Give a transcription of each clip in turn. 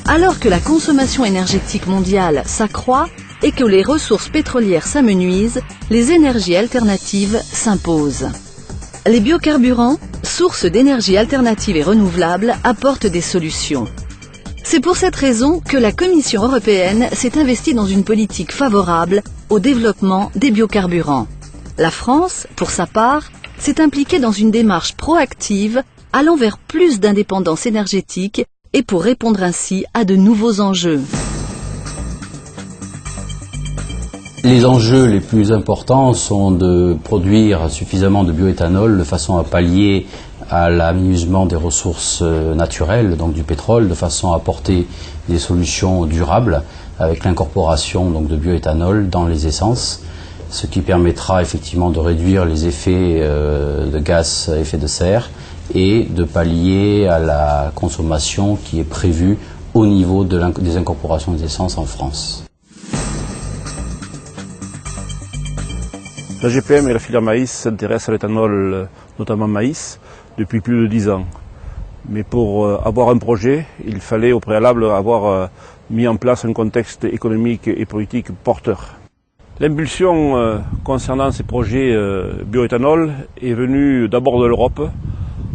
Alors que la consommation énergétique mondiale s'accroît et que les ressources pétrolières s'amenuisent, les énergies alternatives s'imposent. Les biocarburants, sources d'énergie alternative et renouvelable, apportent des solutions. C'est pour cette raison que la Commission européenne s'est investie dans une politique favorable au développement des biocarburants. La France, pour sa part, s'est impliquée dans une démarche proactive allant vers plus d'indépendance énergétique et pour répondre ainsi à de nouveaux enjeux. Les enjeux les plus importants sont de produire suffisamment de bioéthanol de façon à pallier à l'aménagement des ressources naturelles, donc du pétrole, de façon à apporter des solutions durables avec l'incorporation de bioéthanol dans les essences, ce qui permettra effectivement de réduire les effets de gaz à effet de serre et de pallier à la consommation qui est prévue au niveau des incorporations des essences en France. La GPM et la filière maïs s'intéressent à l'éthanol, notamment maïs, depuis plus de 10 ans. Mais pour avoir un projet, il fallait au préalable avoir mis en place un contexte économique et politique porteur. L'impulsion concernant ces projets bioéthanol est venue d'abord de l'Europe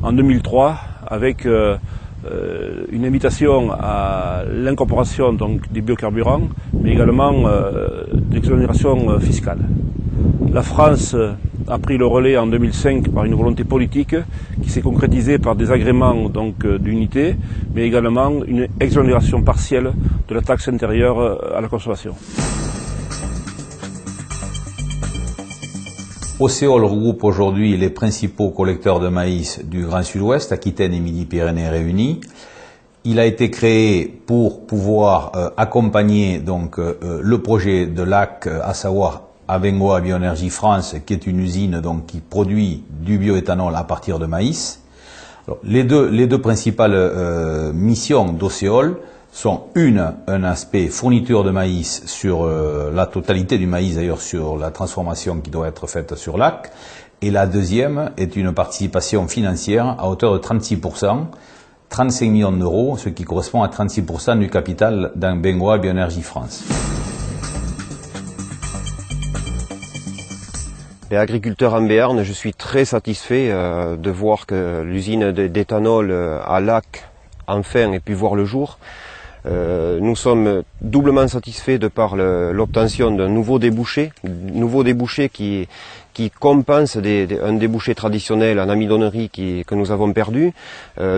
en 2003 avec une invitation à l'incorporation des biocarburants, mais également d'exonération fiscale. La France a pris le relais en 2005 par une volonté politique qui s'est concrétisée par des agréments d'unités, mais également une exonération partielle de la taxe intérieure à la consommation. Océol regroupe aujourd'hui les principaux collecteurs de maïs du Grand Sud-Ouest, Aquitaine et Midi-Pyrénées réunis. Il a été créé pour pouvoir accompagner le projet de LAC, à savoir Abengoa Bioénergie France, qui est une usine qui produit du bioéthanol à partir de maïs. Alors, les deux principales missions d'Océol sont un aspect fourniture de maïs sur la totalité du maïs, d'ailleurs sur la transformation qui doit être faite sur LAC, et la deuxième est une participation financière à hauteur de 36%, 35 millions d'euros, ce qui correspond à 36% du capital d'Abengoa Bioénergie France. Et agriculteur en Béarn, je suis très satisfait de voir que l'usine d'éthanol à Lac enfin ait pu voir le jour. Nous sommes doublement satisfaits de par l'obtention d'un nouveau débouché qui compense un débouché traditionnel en amidonnerie que nous avons perdu.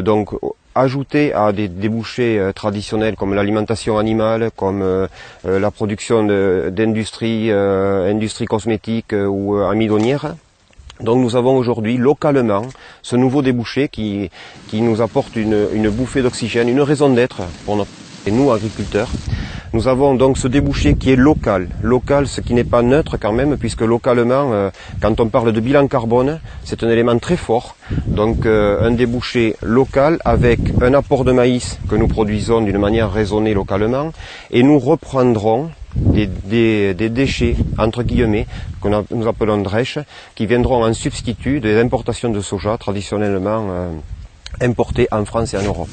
Donc ajouté à des débouchés traditionnels comme l'alimentation animale, comme la production d'industrie cosmétique ou amidonnière. Donc nous avons aujourd'hui localement ce nouveau débouché qui nous apporte une bouffée d'oxygène, une raison d'être pour nous agriculteurs. Nous avons donc ce débouché qui est local, ce qui n'est pas neutre quand même, puisque localement, quand on parle de bilan carbone, c'est un élément très fort. Donc un débouché local avec un apport de maïs que nous produisons d'une manière raisonnée localement, et nous reprendrons des déchets, entre guillemets, que nous appelons drèches, qui viendront en substitut des importations de soja traditionnellement importées en France et en Europe.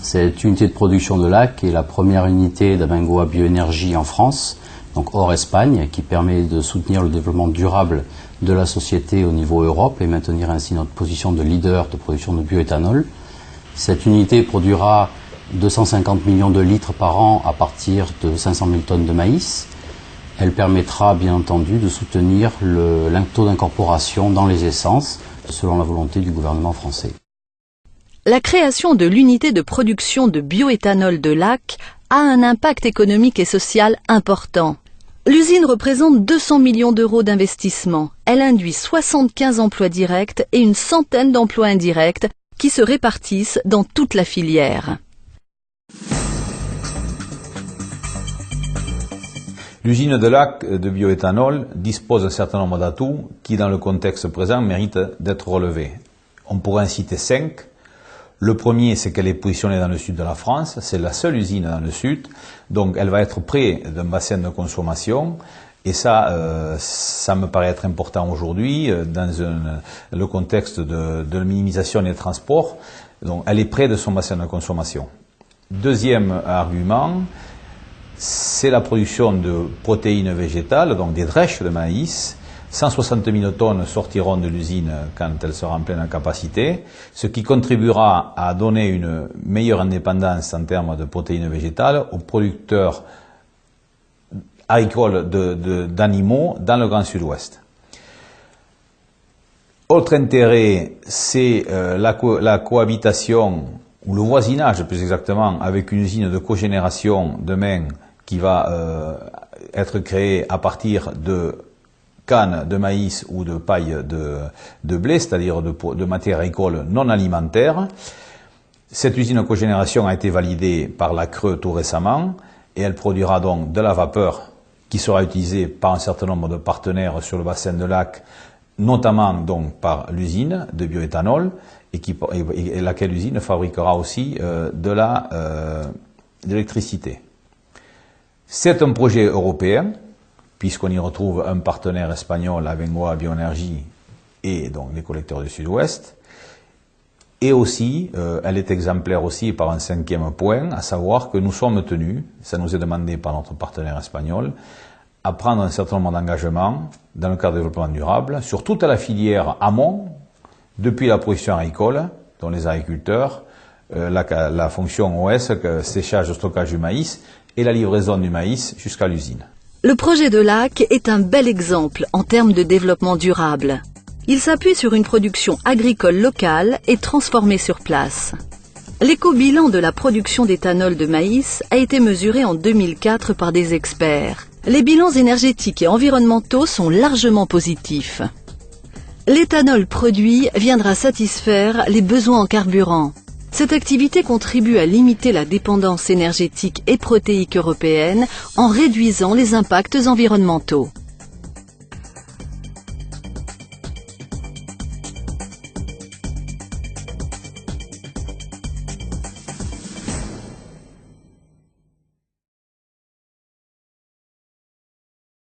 Cette unité de production de LAC est la première unité d'Abengoa Bioénergie en France, donc hors Espagne, qui permet de soutenir le développement durable de la société au niveau Europe et maintenir ainsi notre position de leader de production de bioéthanol. Cette unité produira 250 millions de litres par an à partir de 500 000 tonnes de maïs. Elle permettra bien entendu de soutenir le taux d'incorporation dans les essences selon la volonté du gouvernement français. La création de l'unité de production de bioéthanol de Lac a un impact économique et social important. L'usine représente 200 millions d'euros d'investissement. Elle induit 75 emplois directs et une centaine d'emplois indirects qui se répartissent dans toute la filière. L'usine de Lac de bioéthanol dispose d'un certain nombre d'atouts qui, dans le contexte présent, méritent d'être relevés. On pourrait en citer 5. Le premier, c'est qu'elle est positionnée dans le sud de la France, c'est la seule usine dans le sud, donc elle va être près d'un bassin de consommation, et ça me paraît être important aujourd'hui, dans le contexte de la minimisation des transports. Donc elle est près de son bassin de consommation. Deuxième argument, c'est la production de protéines végétales, donc des drèches de maïs. 160 000 tonnes sortiront de l'usine quand elle sera en pleine capacité, ce qui contribuera à donner une meilleure indépendance en termes de protéines végétales aux producteurs agricoles d'animaux dans le Grand Sud-Ouest. Autre intérêt, c'est la cohabitation, ou le voisinage plus exactement, avec une usine de cogénération demain qui va être créée à partir de canne de maïs ou de paille de blé, c'est-à-dire de matières agricoles non alimentaires. Cette usine de cogénération a été validée par la CRE tout récemment et elle produira donc de la vapeur qui sera utilisée par un certain nombre de partenaires sur le bassin de Lac, notamment donc par l'usine de bioéthanol et laquelle usine fabriquera aussi de l'électricité. C'est un projet européen, puisqu'on y retrouve un partenaire espagnol, Abengoa Bioénergie, et donc les collecteurs du Sud-Ouest. Et aussi, elle est exemplaire aussi par un cinquième point, à savoir que nous sommes tenus, ça nous est demandé par notre partenaire espagnol, à prendre un certain nombre d'engagements dans le cadre du développement durable sur toute la filière amont, depuis la production agricole, dont les agriculteurs, la fonction OS, séchage, stockage du maïs, et la livraison du maïs jusqu'à l'usine. Le projet de Lac est un bel exemple en termes de développement durable. Il s'appuie sur une production agricole locale et transformée sur place. L'éco-bilan de la production d'éthanol de maïs a été mesuré en 2004 par des experts. Les bilans énergétiques et environnementaux sont largement positifs. L'éthanol produit viendra satisfaire les besoins en carburant. Cette activité contribue à limiter la dépendance énergétique et protéique européenne en réduisant les impacts environnementaux.